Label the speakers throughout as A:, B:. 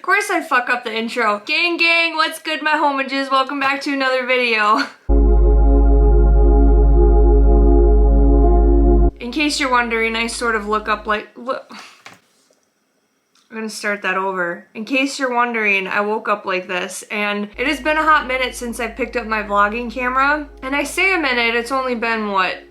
A: course I fuck up the intro. Gang, what's good, my homages? Welcome back to another video. In case you're wondering, I sort of look up like... I'm gonna start that over. In case you're wondering, I woke up like this, and it has been a hot minute since I picked up my vlogging camera. And I say a minute, it's only been, what,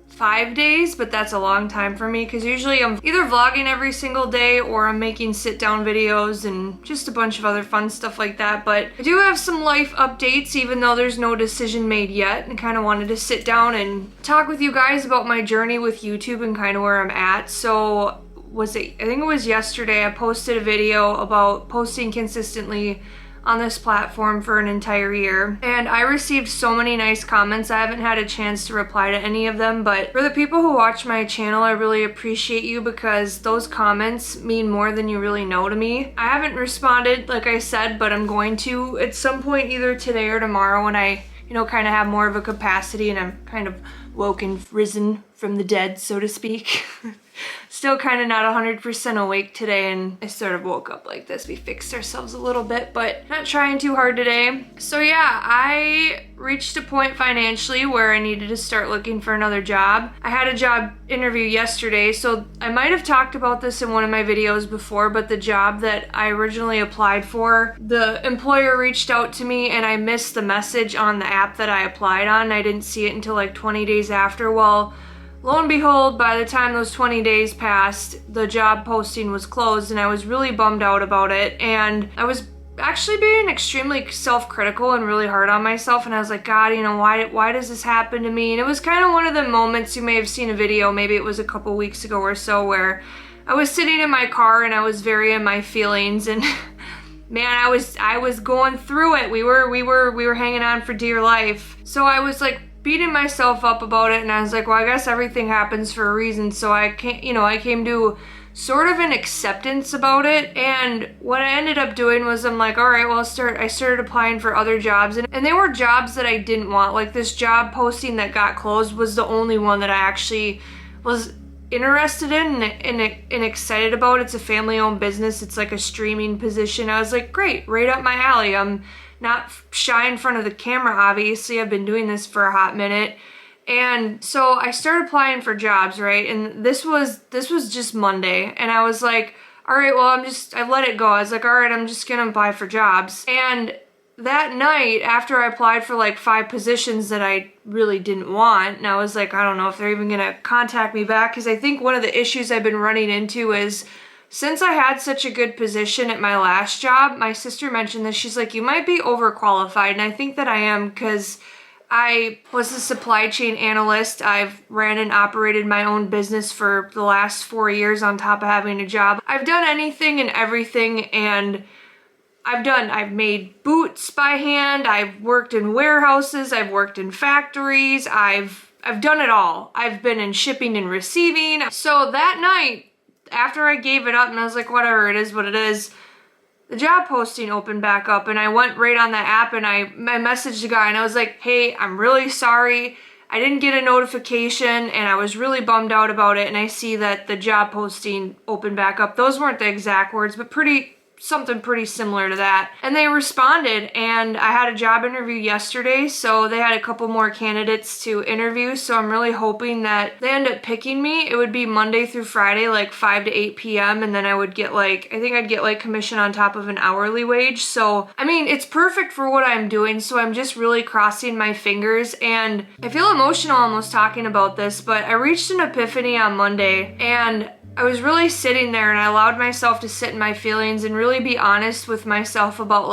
A: 5 days? But that's a long time for me, because usually I'm either vlogging every single day or I'm making sit-down videos and just a bunch of other fun stuff like that. But I do have some life updates, even though there's no decision made yet, and kind of wanted to sit down and talk with you guys about my journey with YouTube and kind of where I'm at. So I think it was yesterday, I posted a video about posting consistently on this platform for an entire year, and I received so many nice comments. I haven't had a chance to reply to any of them, but for the people who watch my channel, I really appreciate you, because those comments mean more than you really know to me. I haven't responded, like I said, but I'm going to at some point, either today or tomorrow, when I, kind of have more of a capacity and I'm kind of risen from the dead, so to speak. Still kind of not 100% awake today, and I sort of woke up like this. We fixed ourselves a little bit, but not trying too hard today. So yeah, I reached a point financially where I needed to start looking for another job. I had a job interview yesterday, so I might have talked about this in one of my videos before, but the job that I originally applied for, the employer reached out to me and I missed the message on the app that I applied on. I didn't see it until like 20 days after. Well, lo and behold, by the time those 20 days passed, the job posting was closed, and I was really bummed out about it. And I was actually being extremely self-critical and really hard on myself, and I was like, God, why does this happen to me? And it was kind of one of the moments, you may have seen a video, maybe it was a couple weeks ago or so, where I was sitting in my car and I was very in my feelings, and man, I was going through it. We were hanging on for dear life. So I was like beating myself up about it, and I was like, well, I guess everything happens for a reason. So I came to sort of an acceptance about it. And what I ended up doing was, I'm like, all right, well, I started applying for other jobs, and they were jobs that I didn't want. Like, this job posting that got closed was the only one that I actually was interested in and excited about. It's a family-owned business. It's like a streaming position. I was like, great, right up my alley. I'm not shy in front of the camera, obviously. I've been doing this for a hot minute. And so I started applying for jobs, right? And this was just Monday. And I was like, all right, well, I let it go. I was like, all right, I'm just gonna apply for jobs. And that night, after I applied for like 5 positions that I really didn't want, and I was like, I don't know if they're even gonna contact me back, because I think one of the issues I've been running into is, since I had such a good position at my last job, my sister mentioned this, she's like, you might be overqualified, and I think that I am, because I was a supply chain analyst. I've ran and operated my own business for the last 4 years on top of having a job. I've done anything and everything, and I've made boots by hand, I've worked in warehouses, I've worked in factories, I've done it all. I've been in shipping and receiving. So that night, after I gave it up and I was like, whatever, it is what it is, the job posting opened back up, and I went right on that app and I messaged the guy and I was like, hey, I'm really sorry. I didn't get a notification and I was really bummed out about it, and I see that the job posting opened back up. Those weren't the exact words, but something pretty similar to that. And they responded, and I had a job interview yesterday, so they had a couple more candidates to interview, so I'm really hoping that they end up picking me. It would be Monday through Friday, like 5 to 8 p.m., and then I would get I think I'd get commission on top of an hourly wage. So, I mean, it's perfect for what I'm doing, so I'm just really crossing my fingers, and I feel emotional almost talking about this, but I reached an epiphany on Monday, and I was really sitting there, and I allowed myself to sit in my feelings and really be honest with myself about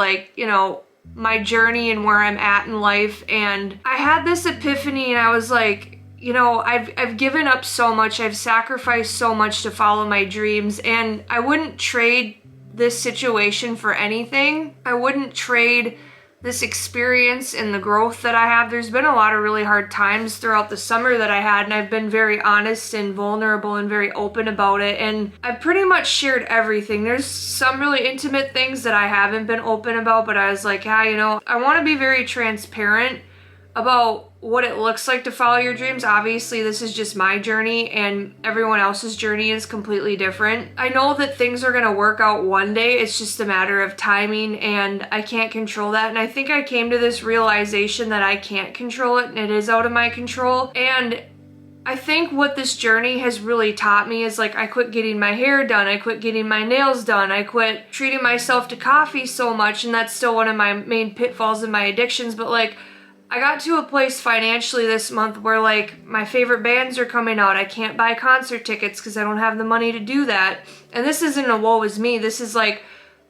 A: my journey and where I'm at in life. And I had this epiphany, and I was like, I've given up so much, I've sacrificed so much to follow my dreams, and I wouldn't trade this situation for anything. I wouldn't trade this experience and the growth that I have. There's been a lot of really hard times throughout the summer that I had, and I've been very honest and vulnerable and very open about it, and I've pretty much shared everything. There's some really intimate things that I haven't been open about, but I was like, I want to be very transparent about what it looks like to follow your dreams. Obviously, this is just my journey and everyone else's journey is completely different. I know that things are going to work out one day. It's just a matter of timing and I can't control that. And I think I came to this realization that I can't control it and it is out of my control. And I think what this journey has really taught me is like I quit getting my hair done, I quit getting my nails done, I quit treating myself to coffee so much, and that's still one of my main pitfalls in my addictions. But like I got to a place financially this month where like my favorite bands are coming out. I can't buy concert tickets because I don't have the money to do that. And this isn't a woe is me. This is like,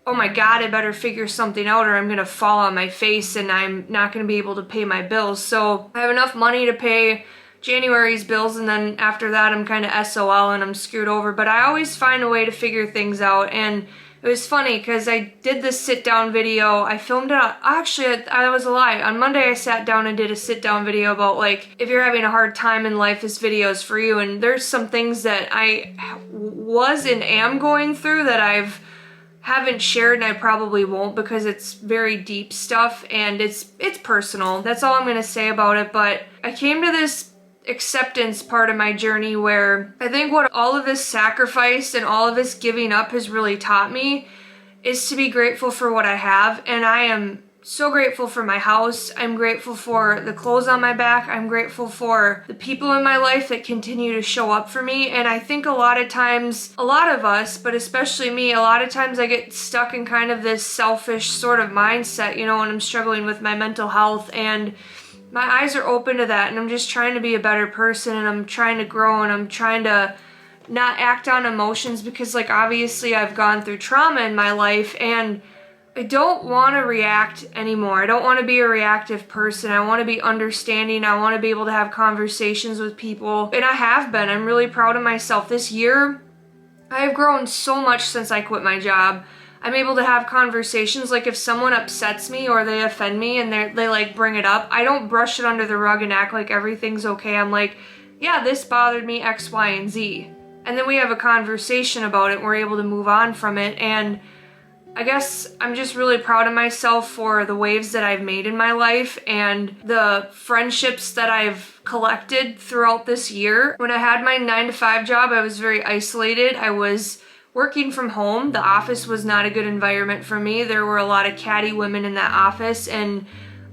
A: oh my God, I better figure something out or I'm going to fall on my face and I'm not going to be able to pay my bills. So I have enough money to pay January's bills and then after that I'm kind of SOL and I'm screwed over. But I always find a way to figure things out. And it was funny because I did this sit-down video. I filmed it on, actually, I was a lie. On Monday, I sat down and did a sit-down video about, like, if you're having a hard time in life, this video is for you. And there's some things that I was and am going through that haven't shared and I probably won't because it's very deep stuff and it's personal. That's all I'm going to say about it. But I came to this acceptance part of my journey where I think what all of this sacrifice and all of this giving up has really taught me is to be grateful for what I have. And I am so grateful for my house. I'm grateful for the clothes on my back. I'm grateful for the people in my life that continue to show up for me. And I think a lot of times, a lot of us, but especially me, a lot of times I get stuck in kind of this selfish sort of mindset, you know, when I'm struggling with my mental health, and my eyes are open to that, and I'm just trying to be a better person, and I'm trying to grow, and I'm trying to not act on emotions because, like, obviously I've gone through trauma in my life, and I don't want to react anymore. I don't want to be a reactive person. I want to be understanding. I want to be able to have conversations with people, and I have been. I'm really proud of myself. This year, I have grown so much since I quit my job. I'm able to have conversations, like if someone upsets me or they offend me and they like bring it up, I don't brush it under the rug and act like everything's okay. I'm like, yeah, this bothered me, X, Y, and Z. And then we have a conversation about it. We're able to move on from it. And I guess I'm just really proud of myself for the waves that I've made in my life and the friendships that I've collected throughout this year. When I had my 9-to-5 job, I was very isolated. I was working from home. The office was not a good environment for me. There were a lot of catty women in that office and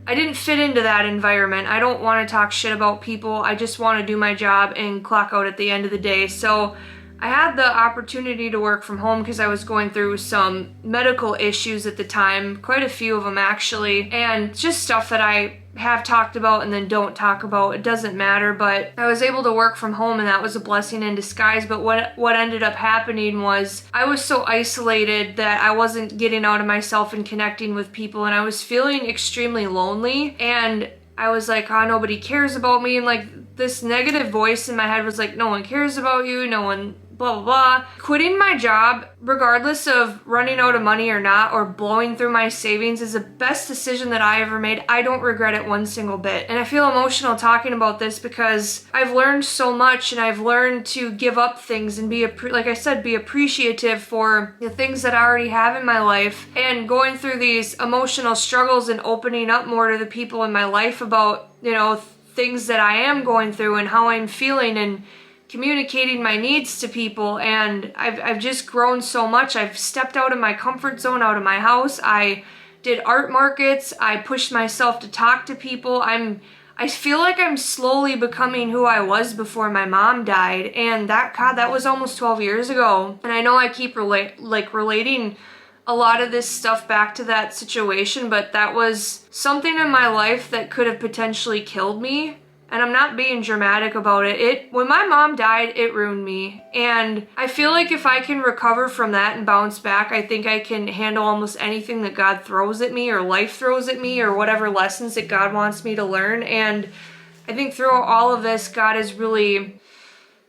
A: I didn't fit into that environment. I don't want to talk shit about people. I just want to do my job and clock out at the end of the day. So I had the opportunity to work from home because I was going through some medical issues at the time, quite a few of them actually, and just stuff that I have talked about and then don't talk about. It doesn't matter, but I was able to work from home and that was a blessing in disguise. But what ended up happening was I was so isolated that I wasn't getting out of myself and connecting with people, and I was feeling extremely lonely, and I was like, oh, nobody cares about me, and like this negative voice in my head was like, no one cares about you, no one blah, blah, blah. Quitting my job, regardless of running out of money or not, or blowing through my savings, is the best decision that I ever made. I don't regret it one single bit. And I feel emotional talking about this because I've learned so much, and I've learned to give up things and be, like I said, be appreciative for the things that I already have in my life. And going through these emotional struggles and opening up more to the people in my life about, you know, things that I am going through and how I'm feeling, and communicating my needs to people. And I've just grown so much. I've stepped out of my comfort zone, out of my house. I did art markets. I pushed myself to talk to people. I feel like I'm slowly becoming who I was before my mom died. And that was almost 12 years ago. And I know I keep relating a lot of this stuff back to that situation, but that was something in my life that could have potentially killed me. And I'm not being dramatic about it. When my mom died, it ruined me. And I feel like if I can recover from that and bounce back, I think I can handle almost anything that God throws at me or life throws at me or whatever lessons that God wants me to learn. And I think through all of this, God has really,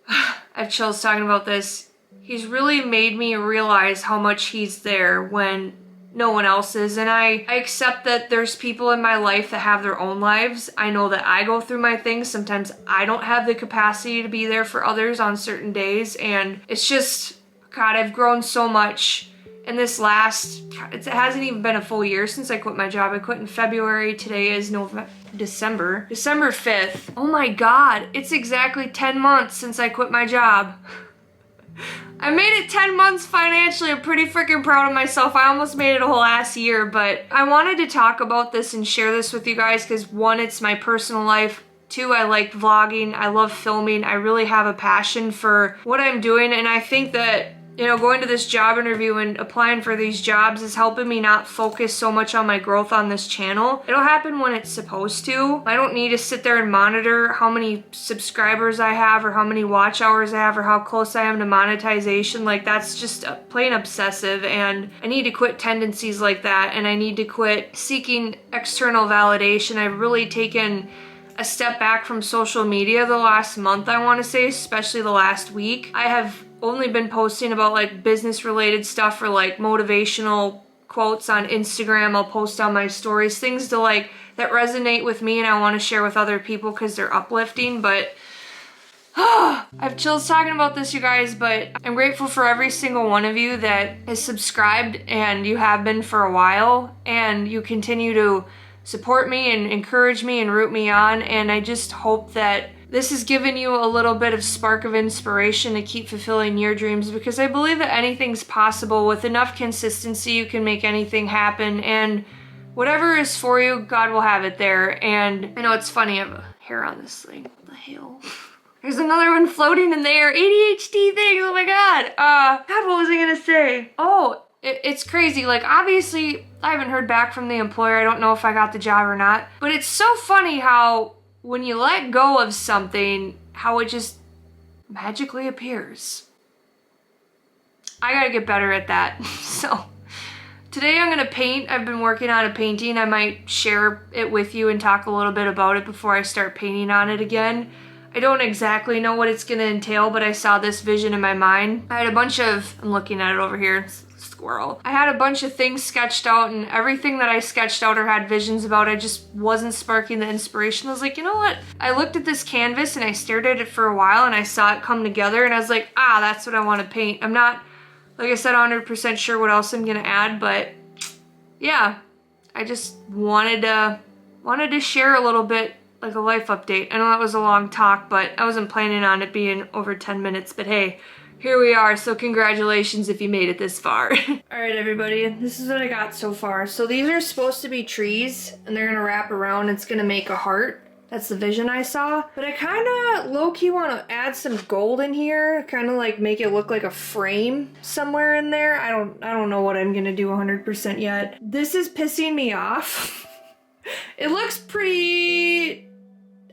A: I have chills talking about this. He's really made me realize how much He's there when no one else is. And I accept that there's people in my life that have their own lives. I know that I go through my things. Sometimes I don't have the capacity to be there for others on certain days. And it's just, God, I've grown so much in this last, it hasn't even been a full year since I quit my job. I quit in February. Today is December 5th. Oh my God, it's exactly 10 months since I quit my job. I made it 10 months financially. I'm pretty freaking proud of myself. I almost made it a whole ass year, but I wanted to talk about this and share this with you guys because one, it's my personal life. Two, I like vlogging. I love filming. I really have a passion for what I'm doing, and I think that, you know, going to this job interview and applying for these jobs is helping me not focus so much on my growth on this channel. It'll happen when it's supposed to. I don't need to sit there and monitor how many subscribers I have or how many watch hours I have or how close I am to monetization. Like, that's just plain obsessive, and I need to quit tendencies like that, and I need to quit seeking external validation. I've really taken a step back from social media the last month, I want to say, especially the last week. I have only been posting about like business related stuff or like motivational quotes on Instagram. I'll post on my stories, things to like that resonate with me and I want to share with other people because they're uplifting. But I have chills talking about this, you guys, but I'm grateful for every single one of you that is subscribed, and you have been for a while, and you continue to support me and encourage me and root me on. And I just hope that this has given you a little bit of spark of inspiration to keep fulfilling your dreams, because I believe that anything's possible. With enough consistency, you can make anything happen, and whatever is for you, God will have it there. And I know it's funny, I have a hair on this thing. What the hell? There's another one floating in there. ADHD things, oh my God. God, what was I gonna say? Oh, it's crazy. Like, obviously, I haven't heard back from the employer. I don't know if I got the job or not. But it's so funny how when you let go of something, how it just magically appears. I gotta get better at that. So today I'm gonna paint. I've been working on a painting. I might share it with you and talk a little bit about it before I start painting on it again. I don't exactly know what it's gonna entail, but I saw this vision in my mind. I had a bunch of, I'm looking at it over here, squirrel. I had a bunch of things sketched out, and everything that I sketched out or had visions about, I just wasn't sparking the inspiration. I was like, you know what? I looked at this canvas and I stared at it for a while and I saw it come together and I was like, that's what I want to paint. I'm not, like I said, 100% sure what else I'm gonna add, but yeah, I just wanted to share a little bit, like a life update. I know that was a long talk, but I wasn't planning on it being over 10 minutes, but hey, here we are, so congratulations if you made it this far. Alright everybody, this is what I got so far. So these are supposed to be trees, and they're gonna wrap around, it's gonna make a heart. That's the vision I saw. But I kinda low-key wanna add some gold in here, kinda like make it look like a frame somewhere in there. I don't know what I'm gonna do 100% yet. This is pissing me off. It looks pretty...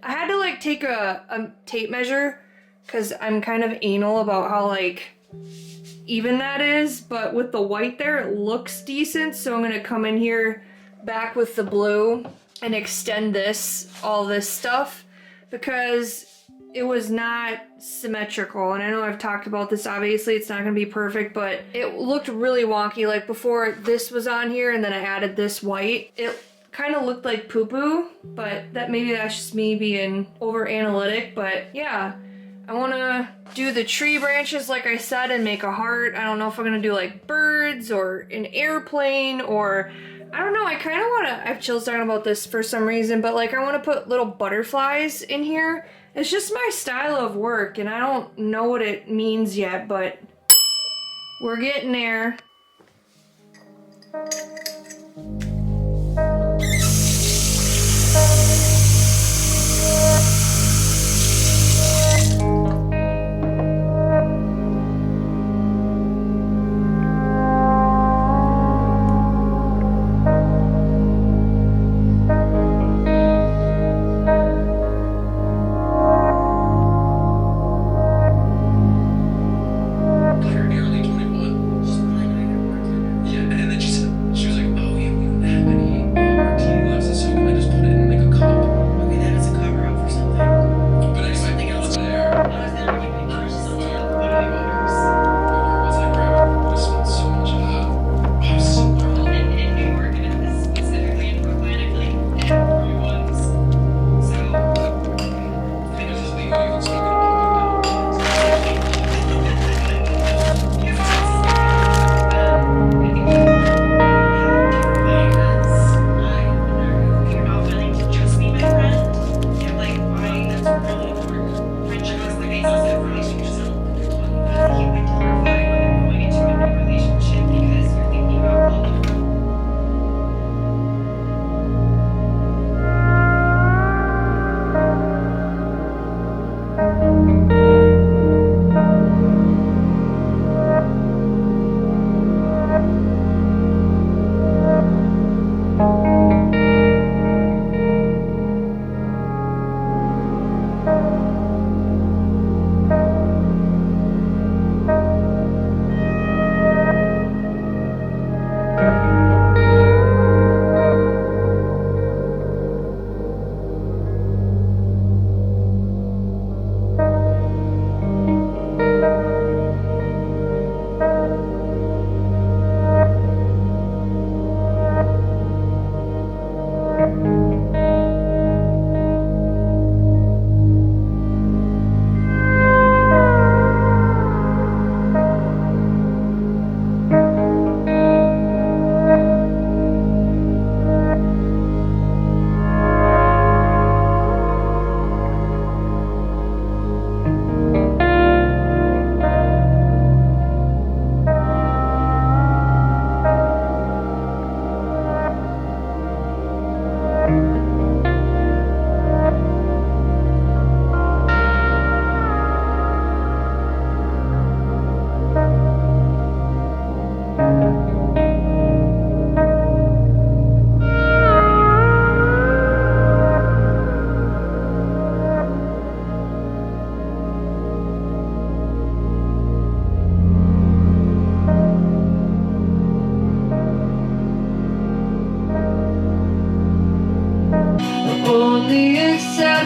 A: I had to like take a tape measure, because I'm kind of anal about how like even that is, but with the white there it looks decent. So I'm gonna come in here back with the blue and extend all this stuff, because it was not symmetrical. And I know I've talked about this, obviously it's not gonna be perfect, but it looked really wonky. Like before this was on here and then I added this white, it kind of looked like poo-poo, but maybe that's just me being over analytic. But yeah, I want to do the tree branches like I said and make a heart. I don't know if I'm going to do like birds or an airplane, or I don't know. I kind of want to, I have chills talking about this for some reason, but like I want to put little butterflies in here. It's just my style of work and I don't know what it means yet, but we're getting there.
B: She was like,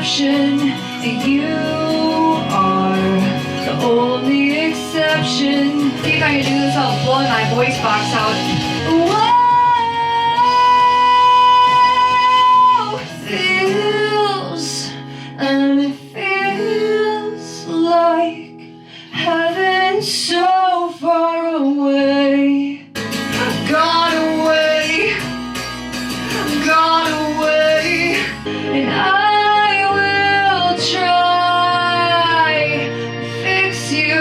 A: deception, and you are the only exception. See if I can do this without blowing my voice box out. Whoa, feels, and it feels like heaven so far away. Gone away, and I will try to fix you.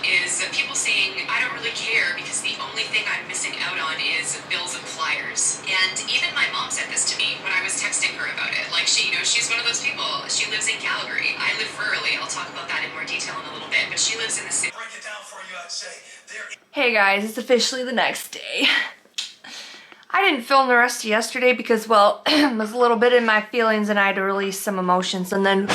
B: Is people saying, I don't really care because the only thing I'm missing out on is bills and flyers. And even my mom said this to me when I was texting her about it. Like, she's one of those people. She lives in Calgary. I live rurally. I'll talk about that in more detail in a little bit. But she lives in the city. Break it down for you, I'd say.
A: Hey guys, it's officially the next day. I didn't film the rest of yesterday because, well, I was a little bit in my feelings and I had to release some emotions, and then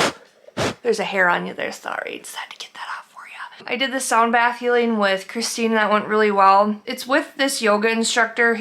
A: there's a hair on you there, sorry. Just had to get that off for you. I did the sound bath healing with Christine. That went really well. It's with this yoga instructor.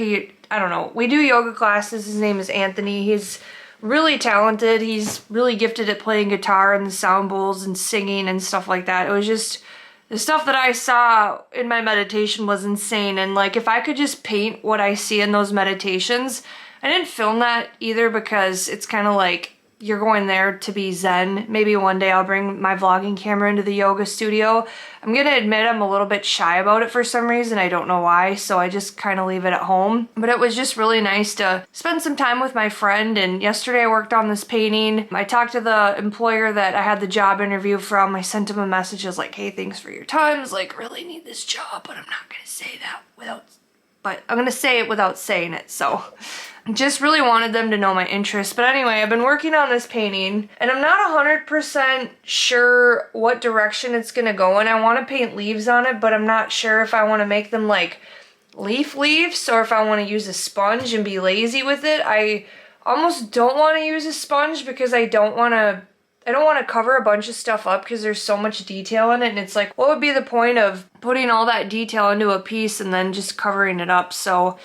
A: I don't know, we do yoga classes. His name is Anthony. He's really talented. He's really gifted at playing guitar and the sound bowls and singing and stuff like that. It was just, the stuff that I saw in my meditation was insane. And like, if I could just paint what I see in those meditations, I didn't film that either because it's kind of like, you're going there to be zen. Maybe one day I'll bring my vlogging camera into the yoga studio. I'm gonna admit I'm a little bit shy about it for some reason. I don't know why, so I just kind of leave it at home. But it was just really nice to spend some time with my friend, and yesterday I worked on this painting. I talked to the employer that I had the job interview from. I sent him a message. I was like, hey, thanks for your time. I was like, really need this job, but I'm not gonna say that but I'm gonna say it without saying it, so. Just really wanted them to know my interest. But anyway, I've been working on this painting and I'm not 100% sure what direction it's gonna go in. I want to paint leaves on it, but I'm not sure if I want to make them like leaves or if I want to use a sponge and be lazy with it. I almost don't want to use a sponge because I don't want to cover a bunch of stuff up because there's so much detail in it, and it's like, what would be the point of putting all that detail into a piece and then just covering it up? So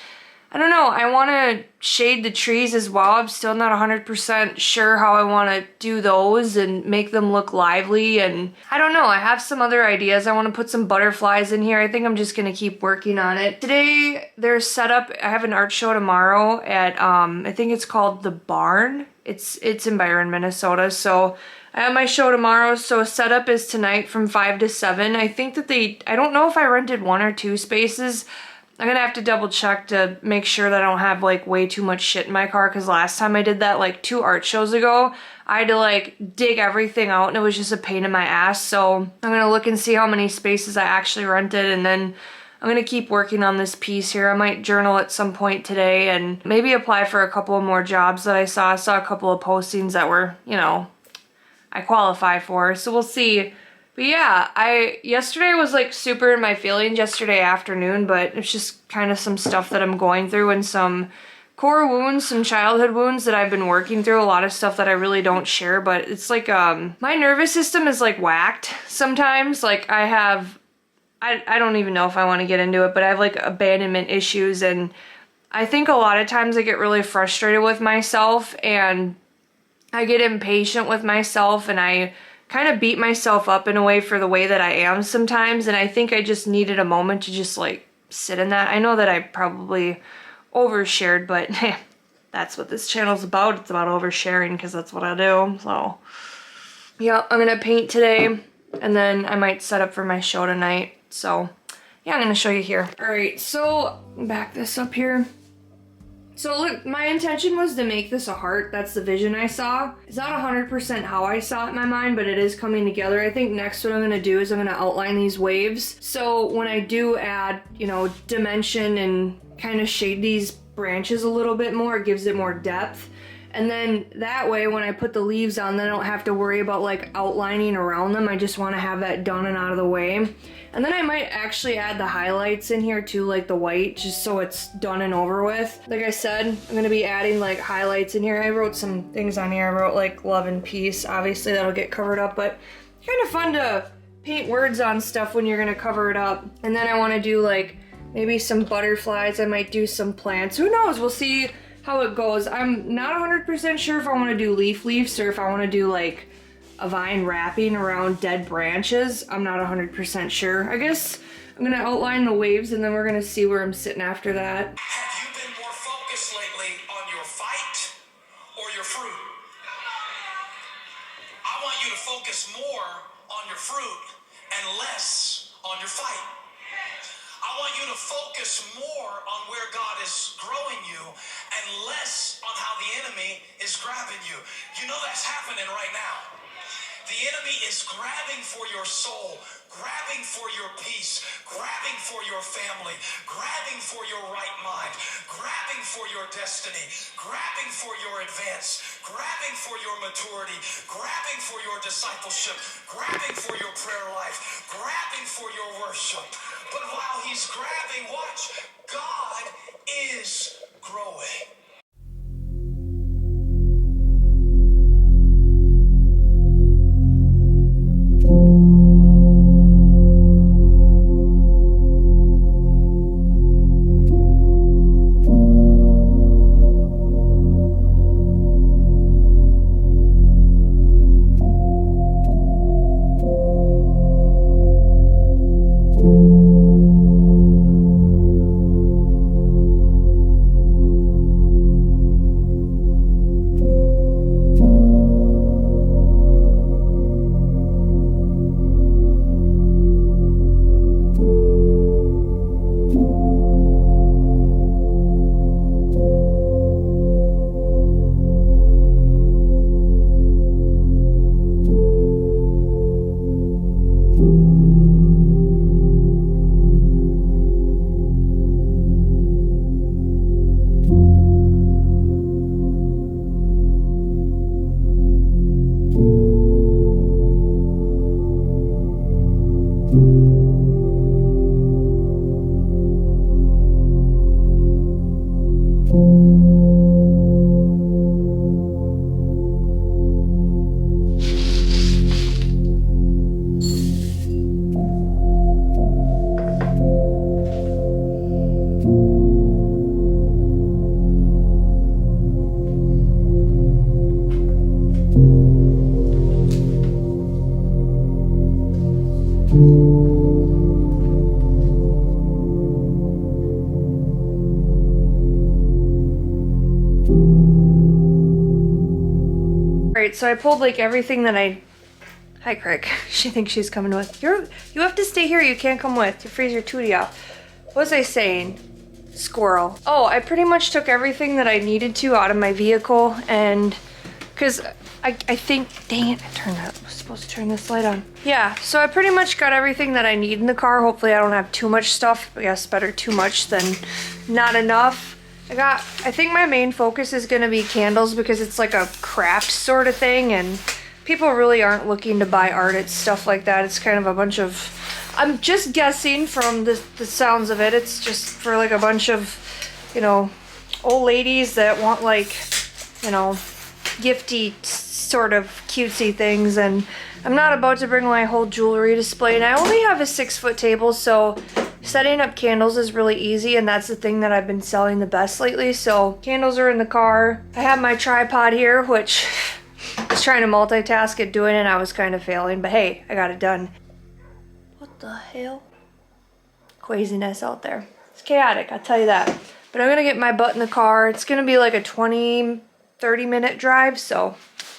A: I don't know, I want to shade the trees as well. I'm still not 100% sure how I want to do those and make them look lively, and I don't know, I have some other ideas. I want to put some butterflies in here. I think I'm just going to keep working on it. Today, there's set up, I have an art show tomorrow at, I think it's called The Barn. It's in Byron, Minnesota, so I have my show tomorrow, so setup is tonight from 5 to 7. I think that I don't know if I rented 1 or 2 spaces. I'm gonna have to double check to make sure that I don't have like way too much shit in my car, because last time I did that like 2 art shows ago, I had to like dig everything out and it was just a pain in my ass. So I'm gonna look and see how many spaces I actually rented, and then I'm gonna keep working on this piece here. I might journal at some point today and maybe apply for a couple of more jobs that I saw. I saw a couple of postings that were, you know, I qualify for, so we'll see. But yeah, yesterday was like super in my feelings yesterday afternoon, but it's just kind of some stuff that I'm going through and some core wounds, some childhood wounds that I've been working through, a lot of stuff that I really don't share, but it's like, my nervous system is like whacked sometimes. Like I don't even know if I want to get into it, but I have like abandonment issues, and I think a lot of times I get really frustrated with myself and I get impatient with myself, and I kind of beat myself up in a way for the way that I am sometimes, and I think I just needed a moment to just like sit in that. I know that I probably overshared, but that's what this channel's about. It's about oversharing because that's what I do. So yeah, I'm gonna paint today and then I might set up for my show tonight. So yeah, I'm gonna show you here. All right, so back this up here. So look, my intention was to make this a heart. That's the vision I saw. It's not 100% how I saw it in my mind, but it is coming together. I think next what I'm gonna do is I'm gonna outline these waves. So when I do add, you know, dimension and kind of shade these branches a little bit more, it gives it more depth. And then that way when I put the leaves on, then I don't have to worry about like outlining around them. I just wanna have that done and out of the way. And then I might actually add the highlights in here too, like the white, just so it's done and over with. Like I said, I'm gonna be adding like highlights in here. I wrote some things on here. I wrote like love and peace. Obviously that'll get covered up, but kind of fun to paint words on stuff when you're gonna cover it up. And then I wanna do like maybe some butterflies. I might do some plants. Who knows? We'll see how it goes. I'm not 100% sure if I wanna do leaves or if I wanna do like a vine wrapping around dead branches. I'm not 100% sure. I guess I'm gonna outline the waves and then we're gonna see where I'm sitting after that.
C: Have you been more focused lately on your fight or your fruit? I want you to focus more on your fruit and less on your fight. I want you to focus more on where God is growing you and less on how the enemy is grabbing you. You know that's happening right now. The enemy is grabbing for your soul, grabbing for your peace, grabbing for your family, grabbing for your right mind, grabbing for your destiny, grabbing for your advance, grabbing for your maturity, grabbing for your discipleship, grabbing for your prayer life, grabbing for your worship. But while he's grabbing, watch, God is growing.
A: Alright, so I pulled like everything that Hi Craig, she thinks she's coming with. You have to stay here, you can't come with. You freeze your tootie off. What was I saying? Squirrel. Oh, I pretty much took everything that I needed to out of my vehicle and because I think, dang it, I was supposed to turn this light on. Yeah, so I pretty much got everything that I need in the car. Hopefully I don't have too much stuff. I guess better too much than not enough. I think my main focus is gonna be candles because it's like a craft sort of thing and people really aren't looking to buy art at stuff like that. It's kind of a bunch of, I'm just guessing from the sounds of it, it's just for like a bunch of, you know, old ladies that want like, you know, gifty sort of cutesy things. And I'm not about to bring my whole jewelry display and I only have a 6-foot table, so setting up candles is really easy and that's the thing that I've been selling the best lately. So candles are in the car. I have my tripod here, which I was trying to multitask at doing it and I was kind of failing, but hey, I got it done. What the hell? Craziness out there. It's chaotic, I'll tell you that. But I'm gonna get my butt in the car. It's gonna be like a 20-30 minute drive, so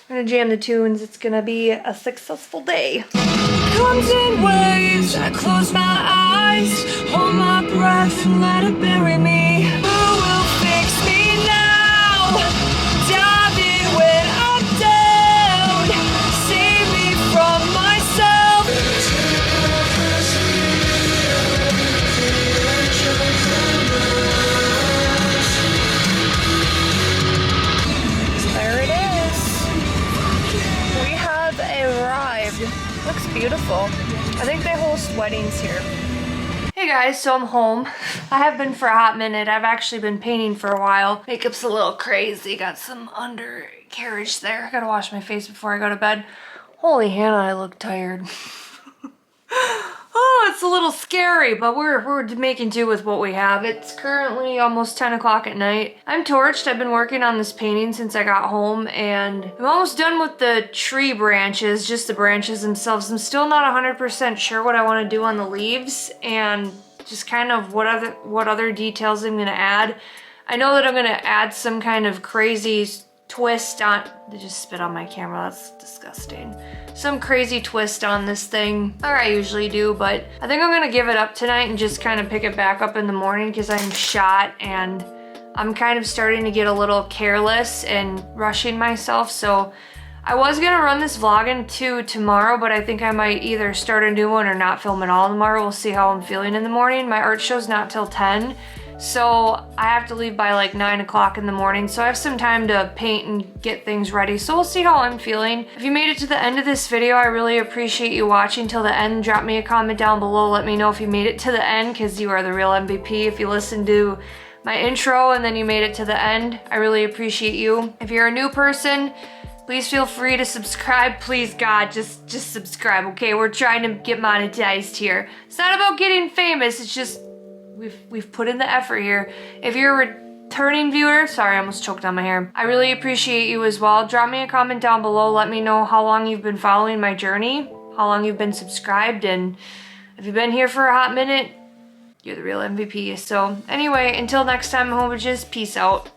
A: I'm gonna jam the tunes. It's gonna be a successful day.
D: Comes in waves, I close my eyes, hold my breath and let it bury me. Who will fix me now? Dive in when I'm down, save me from myself. There it is. We have arrived. Looks beautiful. I think they host weddings here.
A: Hey guys, so I'm home. I have been for a hot minute. I've actually been painting for a while. Makeup's a little crazy. Got some undercarriage there. I gotta wash my face before I go to bed. Holy Hannah, I look tired. Oh, it's a little scary, but we're making do with what we have. It's currently almost 10 o'clock at night. I'm torched. I've been working on this painting since I got home, and I'm almost done with the tree branches, just the branches themselves. I'm still not 100% sure what I want to do on the leaves, and just kind of what other details I'm going to add. I know that I'm going to add some kind of crazy twist on, they just spit on my camera, that's disgusting. Some crazy twist on this thing, or I usually do, but I think I'm gonna give it up tonight and just kind of pick it back up in the morning because I'm shot and I'm kind of starting to get a little careless and rushing myself. So I was gonna run this vlog into tomorrow, but I think I might either start a new one or not film at all tomorrow. We'll see how I'm feeling in the morning. My art show's not till 10. So I have to leave by like 9 o'clock in the morning, so I have some time to paint and get things ready. So we'll see how I'm feeling. If you made it to the end of this video, I really appreciate you watching till the end. Drop me a comment down below. Let me know if you made it to the end, because you are the real MVP. If you listened to my intro and then you made it to the end, I really appreciate you. If you're a new person, please feel free to subscribe. Please, God, just subscribe, okay? We're trying to get monetized here. It's not about getting famous, it's just we've put in the effort here. If you're a returning viewer, sorry, I almost choked on my hair. I really appreciate you as well. Drop me a comment down below. Let me know how long you've been following my journey, how long you've been subscribed, and if you've been here for a hot minute, you're the real MVP. So anyway, until next time, homages, peace out.